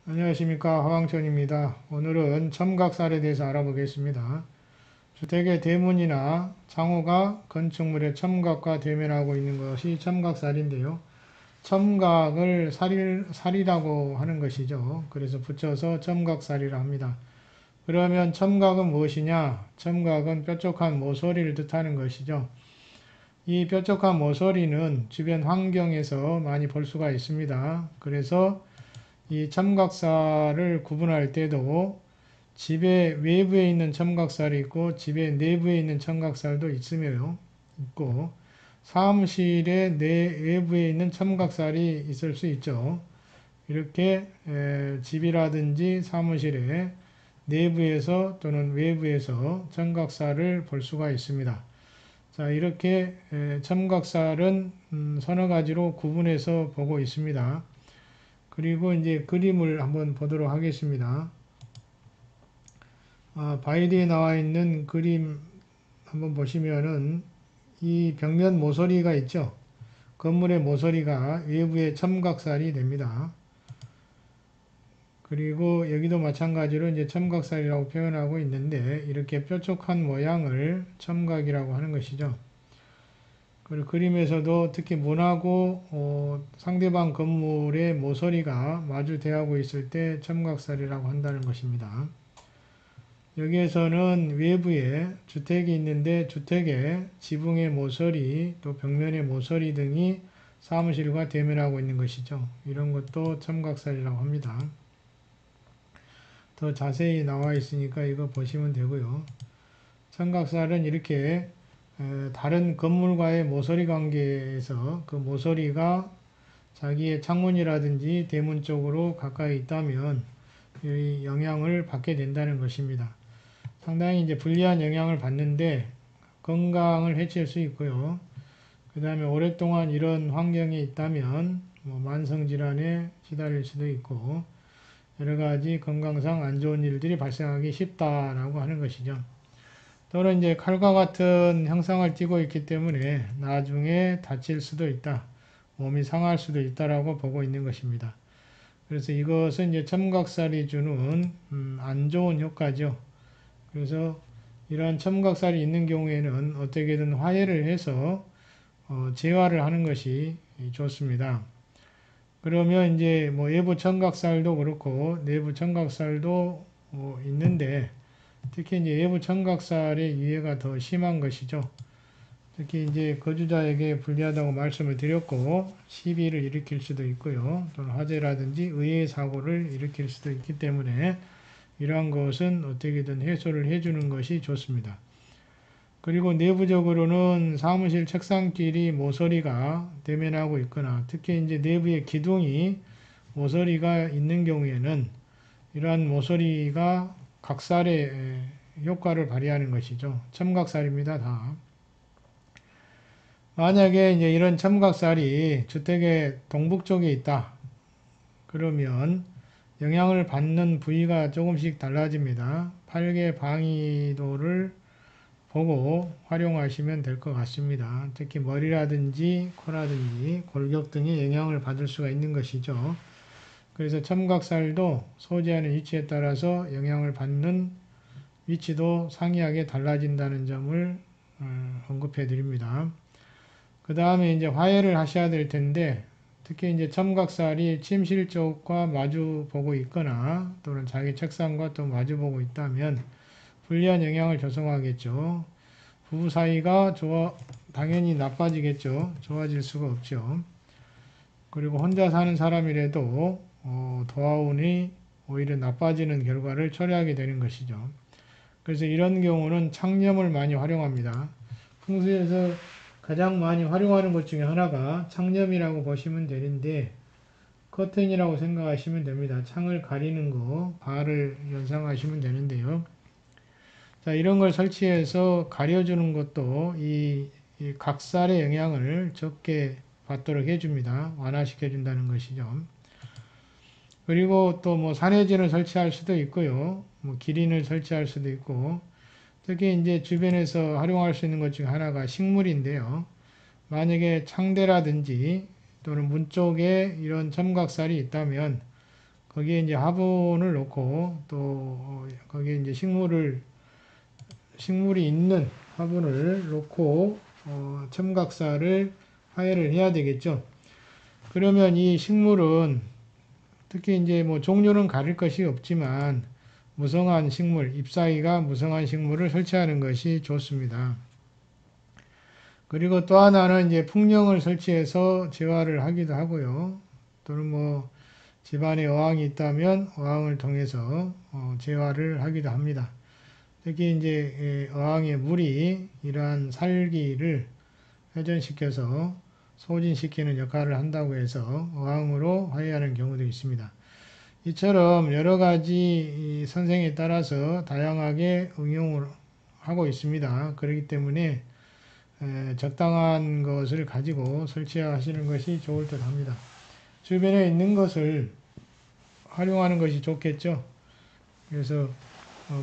안녕하십니까, 화강천입니다. 오늘은 첨각살에 대해서 알아보겠습니다. 주택의 대문이나 창호가 건축물의 첨각과 대면하고 있는 것이 첨각살인데요. 첨각을 살이라고 하는 것이죠. 그래서 붙여서 첨각살이라 합니다. 그러면 첨각은 무엇이냐? 첨각은 뾰족한 모서리를 뜻하는 것이죠. 이 뾰족한 모서리는 주변 환경에서 많이 볼 수가 있습니다. 그래서 이 첨각살을 구분할 때도 집의 외부에 있는 첨각살이 있고 집의 내부에 있는 첨각살도 있고 사무실의 내외부에 있는 첨각살이 있을 수 있죠. 이렇게 집이라든지 사무실의 내부에서 또는 외부에서 첨각살을 볼 수가 있습니다. 자, 이렇게 첨각살은 서너 가지로 구분해서 보고 있습니다. 그리고 이제 그림을 한번 보도록 하겠습니다. 바이디에 나와 있는 그림 한번 보시면은 이 벽면 모서리가 있죠. 건물의 모서리가 외부의 첨각살이 됩니다. 그리고 여기도 마찬가지로 이제 첨각살이라고 표현하고 있는데 이렇게 뾰족한 모양을 첨각이라고 하는 것이죠. 그리고 그림에서도 특히 문하고 상대방 건물의 모서리가 마주 대하고 있을 때 첨각살이라고 한다는 것입니다. 여기에서는 외부에 주택이 있는데 주택의 지붕의 모서리 또 벽면의 모서리 등이 사무실과 대면하고 있는 것이죠. 이런 것도 첨각살이라고 합니다. 더 자세히 나와 있으니까 이거 보시면 되고요. 첨각살은 이렇게 다른 건물과의 모서리 관계에서 그 모서리가 자기의 창문이라든지 대문 쪽으로 가까이 있다면 이 영향을 받게 된다는 것입니다. 상당히 이제 불리한 영향을 받는데 건강을 해칠 수 있고요. 그 다음에 오랫동안 이런 환경에 있다면 뭐 만성질환에 시달릴 수도 있고 여러 가지 건강상 안 좋은 일들이 발생하기 쉽다라고 하는 것이죠. 또는 이제 칼과 같은 형상을 띠고 있기 때문에 나중에 다칠 수도 있다. 몸이 상할 수도 있다라고 보고 있는 것입니다. 그래서 이것은 이제 첨각살이 주는 안 좋은 효과죠. 그래서 이러한 첨각살이 있는 경우에는 어떻게든 화해를 해서 재활을 하는 것이 좋습니다. 그러면 이제 뭐 외부 첨각살도 그렇고 내부 첨각살도 있는데 특히 이제 외부 첨각살의 유해가 더 심한 것이죠. 특히 이제 거주자에게 불리하다고 말씀을 드렸고 시비를 일으킬 수도 있고요. 또는 화재라든지 의해 사고를 일으킬 수도 있기 때문에 이러한 것은 어떻게든 해소를 해주는 것이 좋습니다. 그리고 내부적으로는 사무실 책상끼리 모서리가 대면하고 있거나 특히 이제 내부의 기둥이 모서리가 있는 경우에는 이러한 모서리가 각살의 효과를 발휘하는 것이죠. 첨각살입니다, 다. 만약에 이제 이런 첨각살이 주택의 동북 쪽에 있다. 그러면 영향을 받는 부위가 조금씩 달라집니다. 팔개 방위도를 보고 활용하시면 될 것 같습니다. 특히 머리라든지 코라든지 골격 등의 영향을 받을 수가 있는 것이죠. 그래서 첨각살도 소재하는 위치에 따라서 영향을 받는 위치도 상이하게 달라진다는 점을 언급해 드립니다. 그 다음에 이제 화해를 하셔야 될 텐데 특히 이제 첨각살이 침실 쪽과 마주 보고 있거나 또는 자기 책상과 또 마주 보고 있다면 불리한 영향을 조성하겠죠. 부부 사이가 당연히 나빠지겠죠. 좋아질 수가 없죠. 그리고 혼자 사는 사람이라도 도화운이 오히려 나빠지는 결과를 초래하게 되는 것이죠. 그래서 이런 경우는 창념을 많이 활용합니다. 풍수에서 가장 많이 활용하는 것 중에 하나가 창념이라고 보시면 되는데 커튼이라고 생각하시면 됩니다. 창을 가리는 거, 바를 연상하시면 되는데요. 자, 이런 걸 설치해서 가려주는 것도 이 각살의 영향을 적게 받도록 해줍니다. 완화시켜준다는 것이죠. 그리고 또 뭐 산해진을 설치할 수도 있고요. 뭐 기린을 설치할 수도 있고 특히 이제 주변에서 활용할 수 있는 것 중 하나가 식물인데요. 만약에 창대라든지 또는 문 쪽에 이런 첨각살이 있다면 거기에 이제 화분을 놓고 또 거기에 이제 식물이 있는 화분을 놓고 첨각사를 화해를 해야 되겠죠. 그러면 이 식물은 특히 이제 뭐 종류는 가릴 것이 없지만 무성한 식물, 잎사귀가 무성한 식물을 설치하는 것이 좋습니다. 그리고 또 하나는 이제 풍령을 설치해서 재활을 하기도 하고요. 또는 뭐 집안에 어항이 있다면 어항을 통해서 재활을 하기도 합니다. 특히 이제 어항의 물이 이러한 살기를 회전시켜서 소진시키는 역할을 한다고 해서 어항으로 화해하는 경우도 있습니다. 이처럼 여러 가지 선생에 따라서 다양하게 응용을 하고 있습니다. 그렇기 때문에 적당한 것을 가지고 설치하시는 것이 좋을 듯 합니다. 주변에 있는 것을 활용하는 것이 좋겠죠. 그래서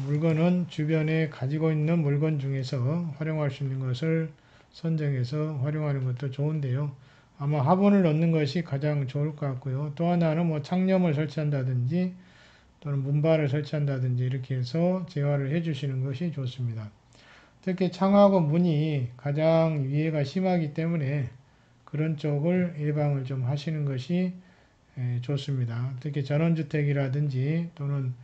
물건은 주변에 가지고 있는 물건 중에서 활용할 수 있는 것을 선정해서 활용하는 것도 좋은데요. 아마 화분을 넣는 것이 가장 좋을 것 같고요. 또 하나는 뭐 창념을 설치한다든지 또는 문발을 설치한다든지 이렇게 해서 재활을 해 주시는 것이 좋습니다. 특히 창하고 문이 가장 위해가 심하기 때문에 그런 쪽을 예방을 좀 하시는 것이 좋습니다. 특히 전원주택이라든지 또는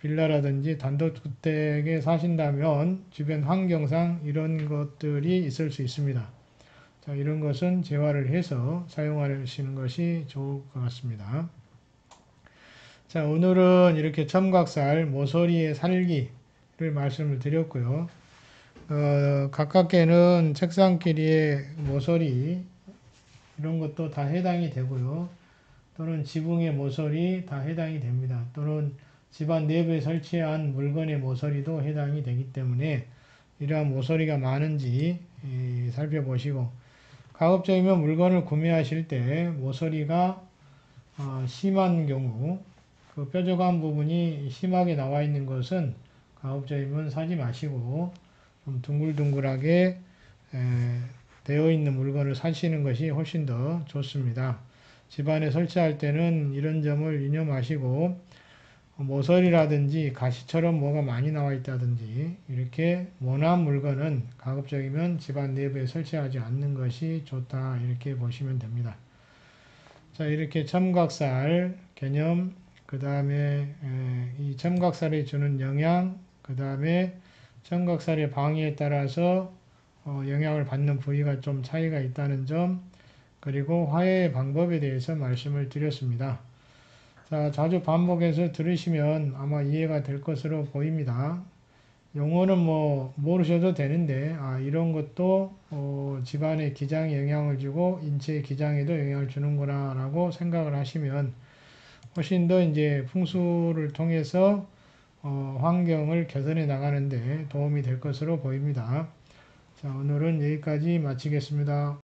빌라라든지 단독주택에 사신다면 주변 환경상 이런 것들이 있을 수 있습니다. 자, 이런 것은 재활을 해서 사용하시는 것이 좋을 것 같습니다. 자, 오늘은 이렇게 첨각살, 모서리의 살기를 말씀을 드렸고요. 가깝게는 책상끼리의 모서리 이런 것도 다 해당이 되고요. 또는 지붕의 모서리 다 해당이 됩니다. 또는 집안 내부에 설치한 물건의 모서리도 해당이 되기 때문에 이러한 모서리가 많은지 살펴보시고 가급적이면 물건을 구매하실 때 모서리가 심한 경우 그 뾰족한 부분이 심하게 나와 있는 것은 가급적이면 사지 마시고 좀 둥글둥글하게 되어 있는 물건을 사시는 것이 훨씬 더 좋습니다. 집안에 설치할 때는 이런 점을 유념하시고 모서리라든지 가시처럼 뭐가 많이 나와 있다든지 이렇게 모난 물건은 가급적이면 집안 내부에 설치하지 않는 것이 좋다 이렇게 보시면 됩니다. 자, 이렇게 첨각살 개념, 그 다음에 이 첨각살이 주는 영향, 그 다음에 첨각살의 방위에 따라서 영향을 받는 부위가 좀 차이가 있다는 점, 그리고 화해의 방법에 대해서 말씀을 드렸습니다. 자, 자주 반복해서 들으시면 아마 이해가 될 것으로 보입니다. 용어는 뭐 모르셔도 되는데 이런 것도 집안의 기장에 영향을 주고 인체의 기장에도 영향을 주는구나 라고 생각을 하시면 훨씬 더 이제 풍수를 통해서 환경을 개선해 나가는데 도움이 될 것으로 보입니다. 자, 오늘은 여기까지 마치겠습니다.